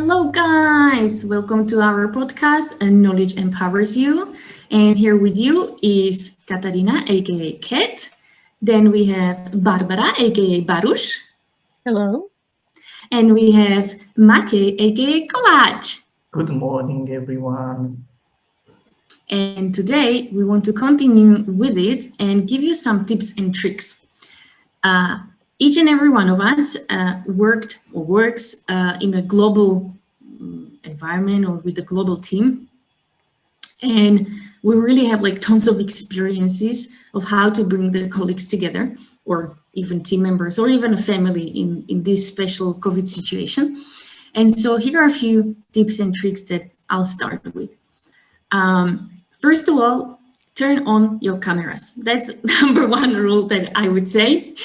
Hello, guys. Welcome to our podcast, Knowledge Empowers You. And here with you is Katarina, aka Kat. Then we have Barbara, aka Barush. Hello. And we have Maciej, aka Kolaj. Good morning, everyone. And today we want to continue with it and give you some tips and tricks. Each and every one of us worked or works in a global environment or with a global team. And we really have like tons of experiences of how to bring the colleagues together or even team members or even a family in this special COVID situation. And so here are a few tips and tricks that I'll start with. First of all, turn on your cameras. That's number one rule that I would say.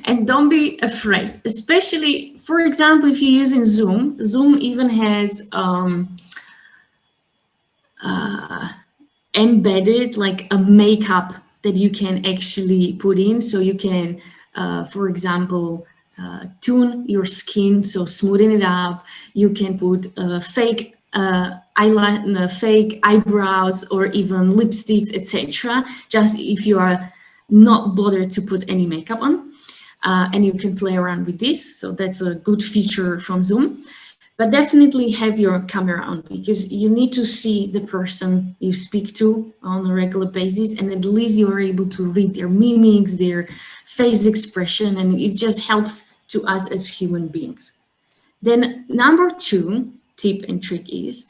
And don't be afraid, especially, for example, if you're using Zoom. Zoom even has embedded like a makeup that you can actually put in. So you can, for example, tune your skin, so smoothen it up. You can put fake eyeliner, fake eyebrows, or even lipsticks, etc. Just if you are not bothered to put any makeup on. And you can play around with this. So that's a good feature from Zoom. But definitely have your camera on because you need to see the person you speak to on a regular basis, and at least you are able to read their mimics, their face expression, and it just helps to us as human beings. Then number two tip and trick is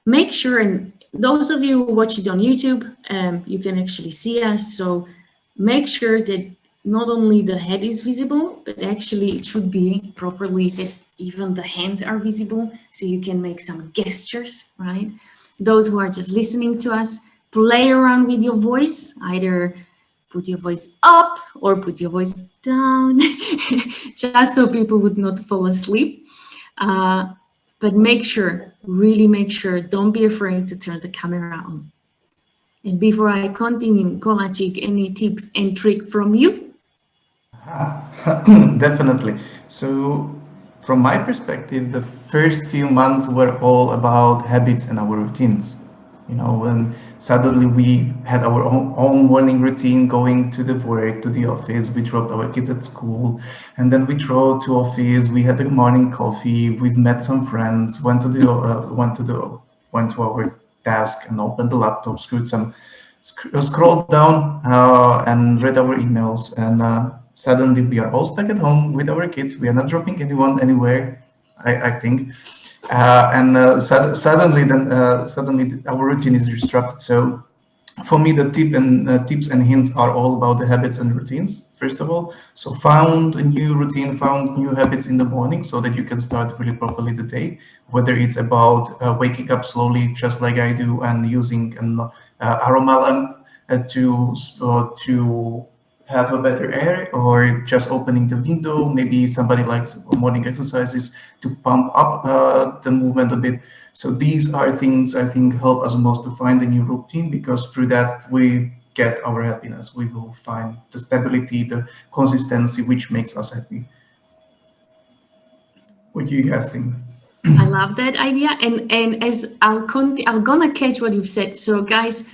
make sure, and those of you who watch it on YouTube, you can actually see us. So make sure that not only the head is visible, but actually it should be properly that even the hands are visible, so you can make some gestures, right? Those who are just listening to us, play around with your voice, either put your voice up or put your voice down, just so people would not fall asleep. But make sure, really make sure, don't be afraid to turn the camera on. And before I continue, Kolachik, any tips and trick from you? Definitely. So, from my perspective, the first few months were all about habits and our routines. When suddenly we had our own morning routine, going to the work, to the office, we dropped our kids at school, and then we drove to office. We had the morning coffee. We've met some friends. Went to our desk and opened the laptop, scrolled down and read our emails, and suddenly we are all stuck at home with our kids. We are not dropping anyone anywhere, I think. Suddenly our routine is disrupted. So for me, the tips and hints are all about the habits and routines, first of all. So found a new routine, found new habits in the morning so that you can start really properly the day, whether it's about waking up slowly, just like I do, and using an aroma lamp to have a better air, or just opening the window. Maybe somebody likes morning exercises to pump up the movement a bit. So these are things I think help us most to find a new routine, because through that we get our happiness. We will find the stability, the consistency, which makes us happy. What do you guys think? I love that idea, and as I'm gonna catch what you've said. So, guys,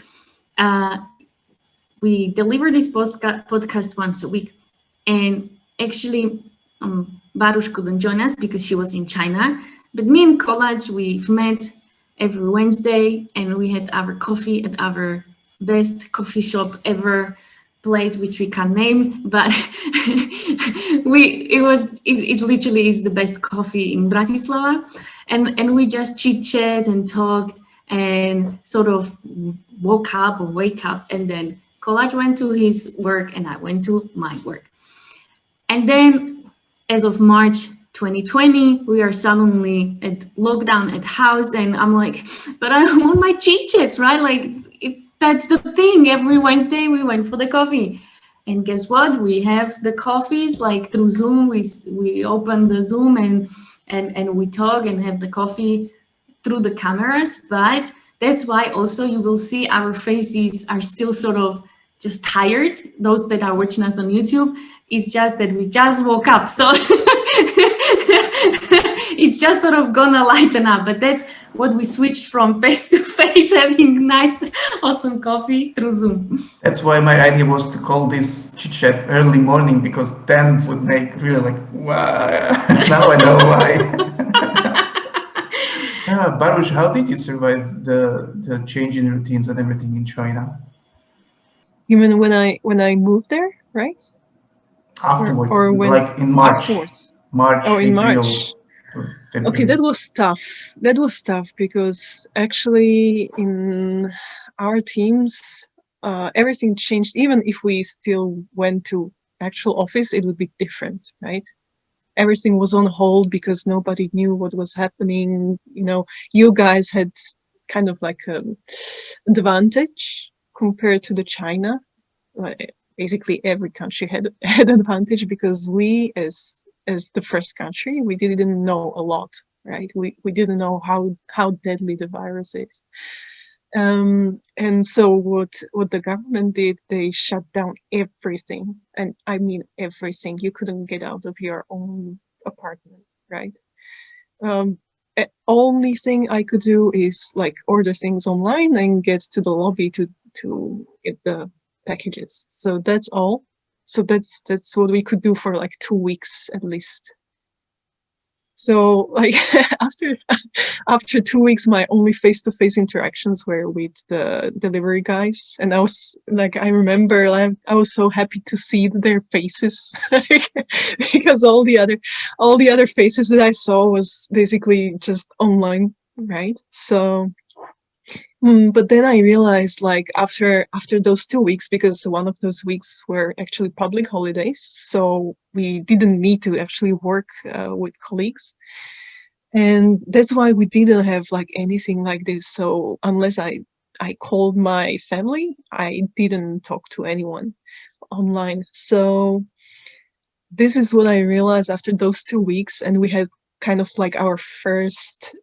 we deliver this podcast once a week, and actually, Baruch couldn't join us because she was in China. But me and Kolaj, we've met every Wednesday, and we had our coffee at our best coffee shop ever, place which we can't name, but it literally is the best coffee in Bratislava, and we just chit chat and talked and sort of wake up, and then Kolaj went to his work and I went to my work. And then as of March 2020, we are suddenly at lockdown at house, and I'm like, but I want my chit chats, right? Like that's the thing. Every Wednesday we went for the coffee. And guess what? We have the coffees like through Zoom. We open the Zoom and we talk and have the coffee through the cameras. But that's why also you will see our faces are still sort of just tired. Those that are watching us on YouTube, it's just that we just woke up. So it's just sort of gonna lighten up. But that's what we switched from face to face, having nice, awesome coffee through Zoom. That's why my idea was to call this chit chat early morning, because then it would make really like, wow. Now I know why. Baruch, how did you survive the change in routines and everything in China? You mean when I moved there, right? Afterwards, or when like in March. afterwards. March, Oh, in April, March. February. Okay, that was tough. That was tough because actually in our teams, everything changed. Even if we still went to actual office, it would be different, right? Everything was on hold because nobody knew what was happening. You know, you guys had kind of like an advantage compared to the China. Basically, every country had an advantage because we, as the first country, we didn't know a lot, right? We didn't know how deadly the virus is. And so what the government did, they shut down everything, and I mean everything. You couldn't get out of your own apartment, right? Only thing I could do is like order things online and get to the lobby to get the packages. So that's all. So that's what we could do for like 2 weeks at least. So like after 2 weeks, my only face-to-face interactions were with the delivery guys, and I remember I was so happy to see their faces because all the other faces that I saw was basically just online, right? So. But then I realized, like after those 2 weeks, because one of those weeks were actually public holidays, so we didn't need to actually work with colleagues, and that's why we didn't have like anything like this. So unless I called my family, I didn't talk to anyone online. So this is what I realized after those 2 weeks, and we had kind of like our first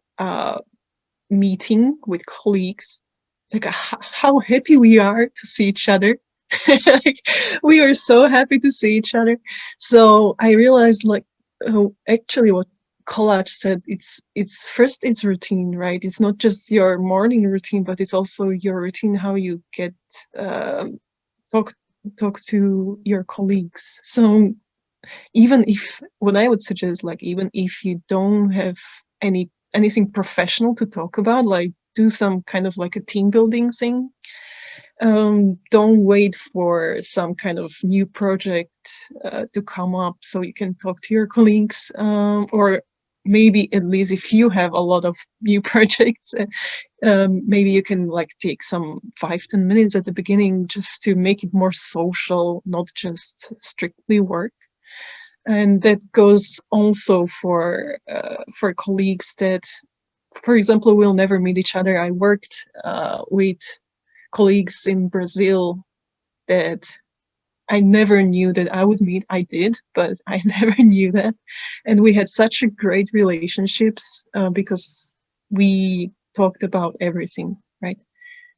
meeting with colleagues, like how happy we are to see each other. Like, we are so happy to see each other. So I realized, like, actually what Kolaj said, it's routine, right? It's not just your morning routine, but it's also your routine, how you get talk to your colleagues. So even if, what I would suggest, like, even if you don't have anything professional to talk about, like do some kind of like a team building thing. Don't wait for some kind of new project to come up so you can talk to your colleagues, or maybe at least if you have a lot of new projects, maybe you can like take some 5-10 minutes at the beginning just to make it more social, not just strictly work. And that goes also for colleagues that, for example, will never meet each other. I worked with colleagues in Brazil that I never knew that I would meet. I did, but I never knew that. And we had such a great relationships because we talked about everything, right?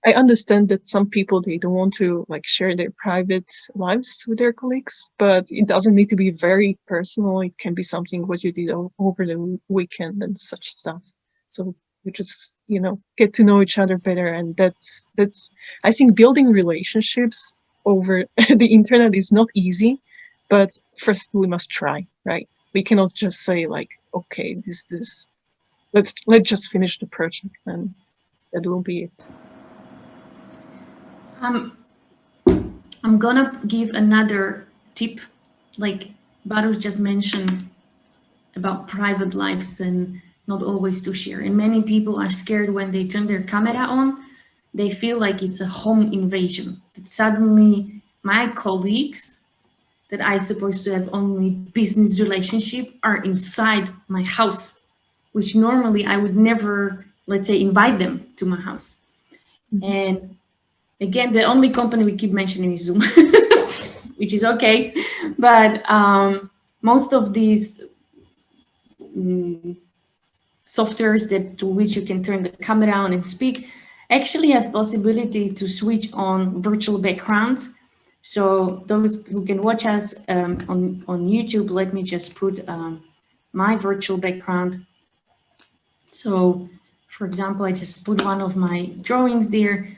I understand that some people, they don't want to like share their private lives with their colleagues, but it doesn't need to be very personal. It can be something what you did over the weekend and such stuff. So you just, get to know each other better. And that's I think building relationships over the internet is not easy, but first we must try, right? We cannot just say like, okay, let's just finish the project and that will be it. I'm gonna give another tip, like Baruch just mentioned about private lives and not always to share. And many people are scared when they turn their camera on. They feel like it's a home invasion. That suddenly my colleagues that I'm supposed to have only business relationship are inside my house, which normally I would never, let's say, invite them to my house. Mm-hmm. And again, the only company we keep mentioning is Zoom, which is okay. But most of these softwares to which you can turn the camera on and speak actually have possibility to switch on virtual backgrounds. So those who can watch us on YouTube, let me just put my virtual background. So, for example, I just put one of my drawings there.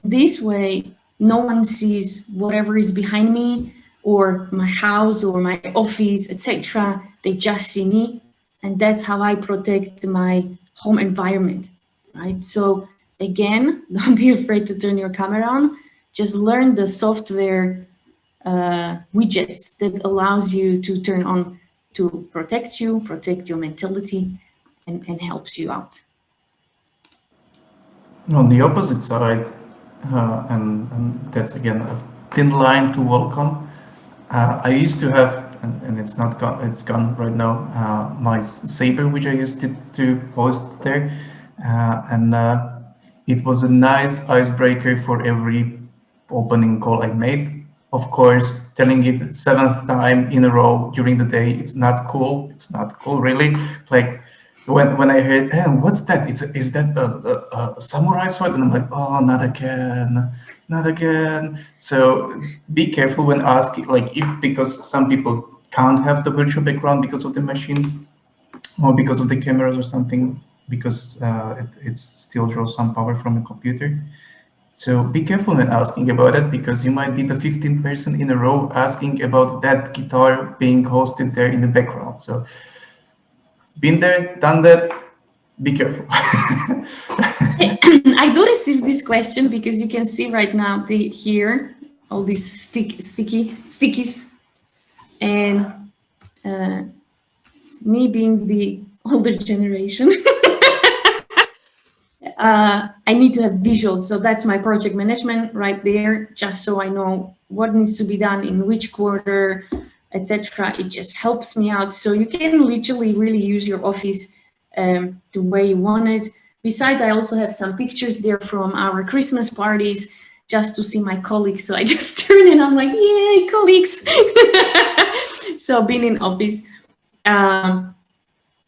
This way, no one sees whatever is behind me or my house or my office, etc. They just see me, and that's how I protect my home environment, right? So again, don't be afraid to turn your camera on. Just learn the software widgets that allows you to turn on to protect you, protect your mentality, and helps you out. On the opposite side, and that's again a thin line to walk on. I used to have, and it's not gone, it's gone right now, my Saber, which I used to post there. And it was a nice icebreaker for every opening call I made. Of course, telling it 7th time in a row during the day, it's not cool. It's not cool, really. Like when I heard, hey, what's that? Is that a samurai sword? And I'm like, oh, not again, not again. So be careful when asking, like because some people can't have the virtual background because of the machines or because of the cameras or something, because it still draws some power from a computer. So be careful when asking about it, because you might be the 15th person in a row asking about that guitar being hosted there in the background. So been there, done that, be careful. I do receive this question because you can see right now here all these stickies, and me being the older generation, I need to have visuals. So that's my project management right there, just so I know what needs to be done in which quarter, etc. It just helps me out. So you can literally really use your office the way you want it. Besides, I also have some pictures there from our Christmas parties, just to see my colleagues. So I just turn and I'm like, yay, colleagues. So being in office.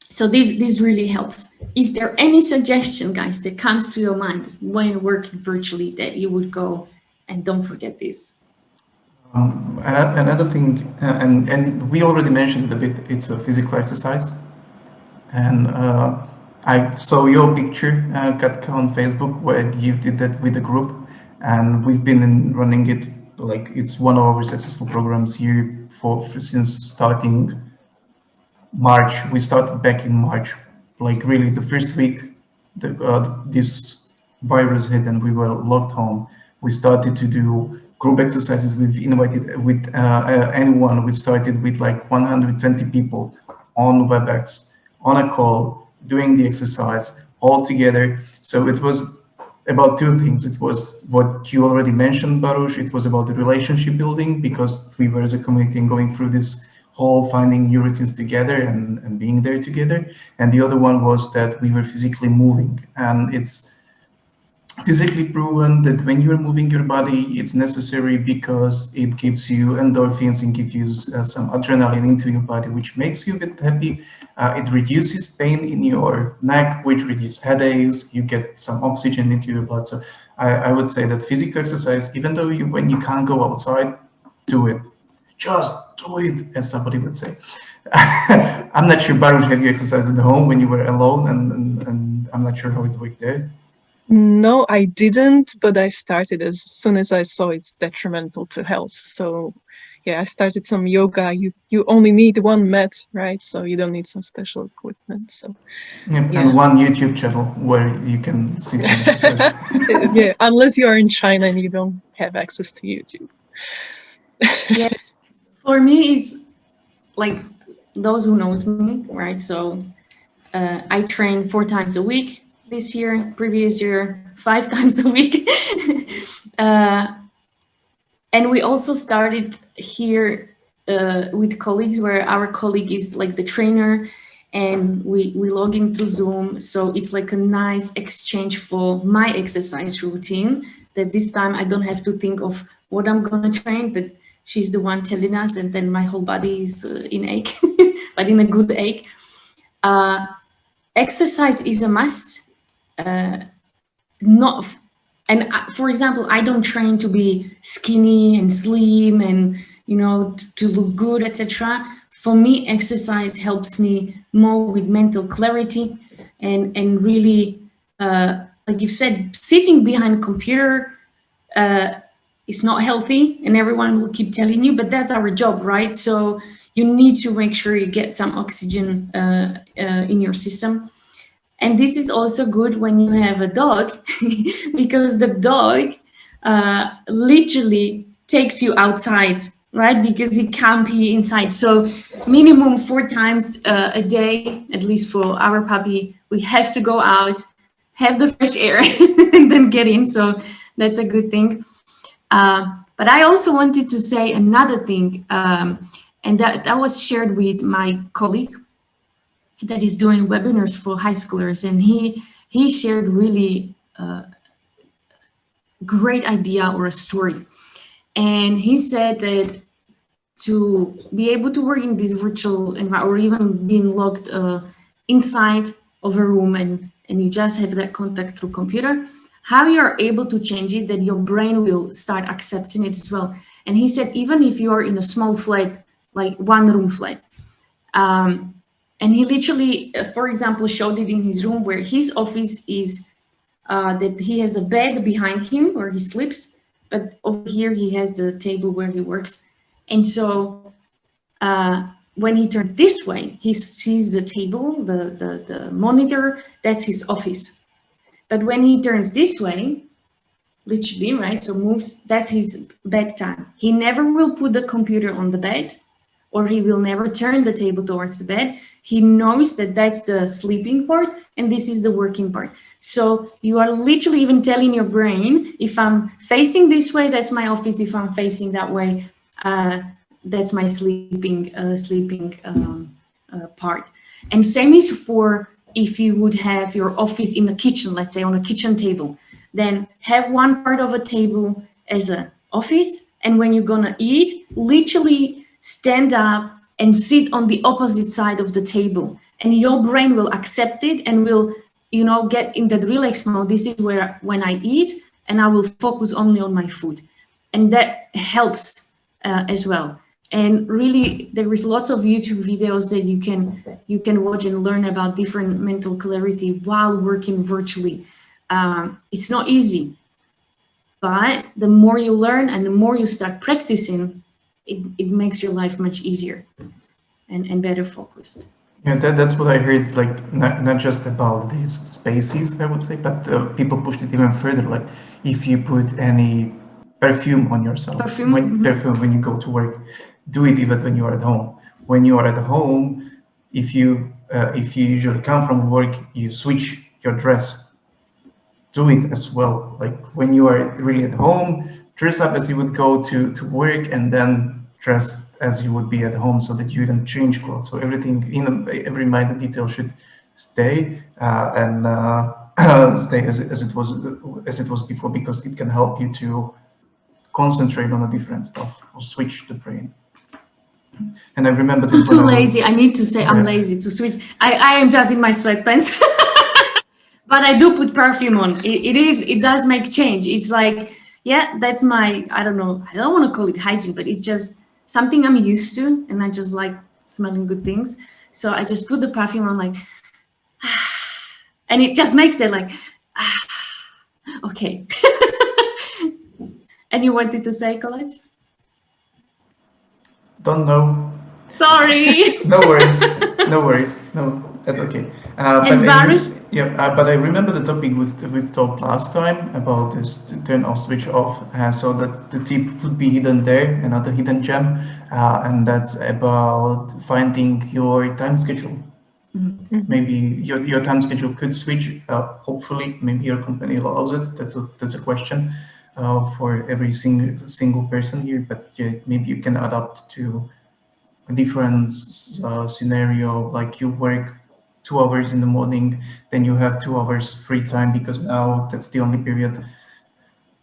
So this really helps. Is there any suggestion, guys, that comes to your mind when working virtually that you would go and don't forget this? Another thing, and we already mentioned a bit, it's a physical exercise. And I saw your picture, Katka, on Facebook, where you did that with a group, and we've been running it, like it's one of our successful programs here since starting March. We started back in March, like really the first week this virus hit and we were locked home. We started to do group exercises. We've invited with anyone. We started with like 120 people on WebEx, on a call, doing the exercise all together. So it was about two things. It was what you already mentioned, Baruch. It was about the relationship building, because we were as a community going through this whole finding new routines together and being there together. And the other one was that we were physically moving. And it's physically proven that when you're moving your body, it's necessary because it gives you endorphins and gives you some adrenaline into your body, which makes you a bit happy. It reduces pain in your neck, which reduces headaches. You get some oxygen into your blood. So I would say that physical exercise, even though when you can't go outside, do it. Just do it, as somebody would say. I'm not sure, Baruch, have you exercised at home when you were alone? And I'm not sure how it worked there. No, I didn't, but I started as soon as I saw it's detrimental to health. So yeah, I started some yoga. You only need one mat, right? So you don't need some special equipment. So Yep, yeah. And one YouTube channel where you can see some exercises. Yeah, unless you are in China and you don't have access to YouTube. Yeah, for me, it's like those who knows me, right? So I train 4 times a week this year, previous year, 5 times a week. And we also started here with colleagues, where our colleague is like the trainer, and we log in through Zoom. So it's like a nice exchange for my exercise routine, that this time I don't have to think of what I'm going to train, but she's the one telling us, and then my whole body is in ache, but in a good ache. Exercise is a must. For example, I don't train to be skinny and slim and to look good, etc. for me, exercise helps me more with mental clarity and really, like you said, sitting behind a computer is not healthy, and everyone will keep telling you, but that's our job, right? So you need to make sure you get some oxygen in your system. And this is also good when you have a dog, because the dog literally takes you outside, right? Because he can't be inside. So minimum 4 times a day, at least for our puppy, we have to go out, have the fresh air, and then get in. So that's a good thing. But I also wanted to say another thing, and that was shared with my colleague that is doing webinars for high schoolers, and he shared really great idea or a story. And he said that to be able to work in this virtual environment, or even being locked inside of a room, and you just have that contact through computer, how you are able to change it, that your brain will start accepting it as well. And he said, even if you are in a small flat, like 1-room flat, and he literally, for example, showed it in his room, where his office is that he has a bed behind him where he sleeps, but over here he has the table where he works. And so when he turns this way, he sees the table, the monitor, that's his office. But when he turns this way, literally, right, so moves, that's his bedtime. He never will put the computer on the bed, or he will never turn the table towards the bed. He knows that that's the sleeping part and this is the working part. So you are literally even telling your brain, if I'm facing this way, that's my office. If I'm facing that way, that's my sleeping part. And same is for if you would have your office in the kitchen, let's say on a kitchen table, then have one part of a table as an office. And when you're gonna eat, literally stand up and sit on the opposite side of the table, and your brain will accept it and will, you know, get in that relaxed mode. This is where when I eat, and I will focus only on my food, and that helps as well. And really, there is lots of YouTube videos that you can watch and learn about different mental clarity while working virtually. It's not easy, but the more you learn and the more you start practicing, it makes your life much easier and better focused. Yeah, that's what I heard, like not just about these spaces, I would say, but people pushed it even further. Like if you put any perfume on yourself, perfume when you go to work, do it even when you are at home. When you are at home, if you usually come from work, you switch your dress. Do it as well. Like when you are really at home, dress up as you would go to work, and then dress as you would be at home, so that you even change clothes. So everything in every minor detail should stay and stay as it was before, because it can help you to concentrate on a different stuff or switch the brain. And I remember this. I'm too lazy. I need to say I'm lazy to switch. I am just in my sweatpants. But I do put perfume on. It does make change. It's like, yeah, that's my, I don't know, I don't want to call it hygiene, but it's just something I'm used to, and I just like smelling good things. So I just put the perfume on, like, and it just makes it like, okay. And you wanted to say, Colette? Don't know. Sorry. No worries. No worries. No, that's okay. But I remember the topic we've talked last time about this turn off, switch off, so that the tip would be hidden there, another hidden gem, and that's about finding your time schedule. Mm-hmm. Maybe your time schedule could switch. Hopefully, maybe your company allows it. That's a question for every single person here. But yeah, maybe you can adapt to a different scenario, like you work 2 hours in the morning, then you have 2 hours free time, because now that's the only period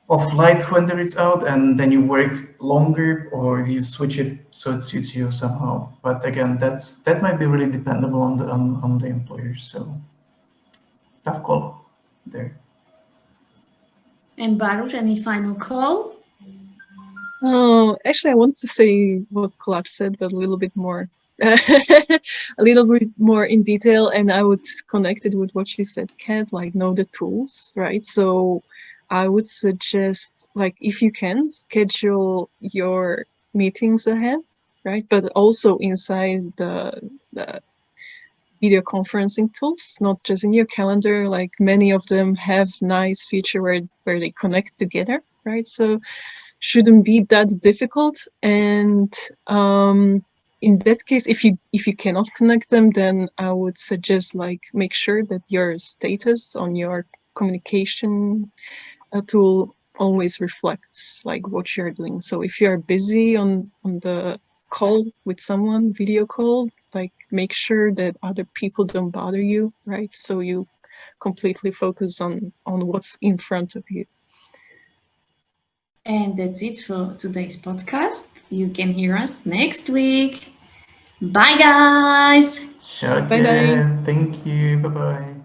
of light when there it's out, and then you work longer, or you switch it so it suits you somehow. But again, that might be really dependable on the employer. So tough call there. And Baruch, any final call? Actually, I wanted to say what Colette said, but a little bit more a little bit more in detail, and I would connect it with what you said, Kat, like know the tools, right? So I would suggest, like, if you can, schedule your meetings ahead, right? But also inside the video conferencing tools, not just in your calendar. Like many of them have nice feature where they connect together, right? So shouldn't be that difficult. And in that case, if you cannot connect them, then I would suggest like make sure that your status on your communication tool always reflects like what you're doing. So if you're busy on the call with someone, video call, like make sure that other people don't bother you, right? So you completely focus on what's in front of you. And that's it for today's podcast. You can hear us next week. Bye, guys. Okay, Bye-bye. thank you. Bye-bye.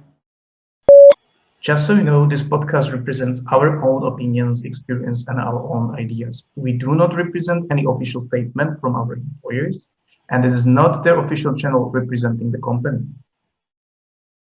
Just so you know, this podcast represents our own opinions, experience, and our own ideas. We do not represent any official statement from our employers, and this is not their official channel representing the company.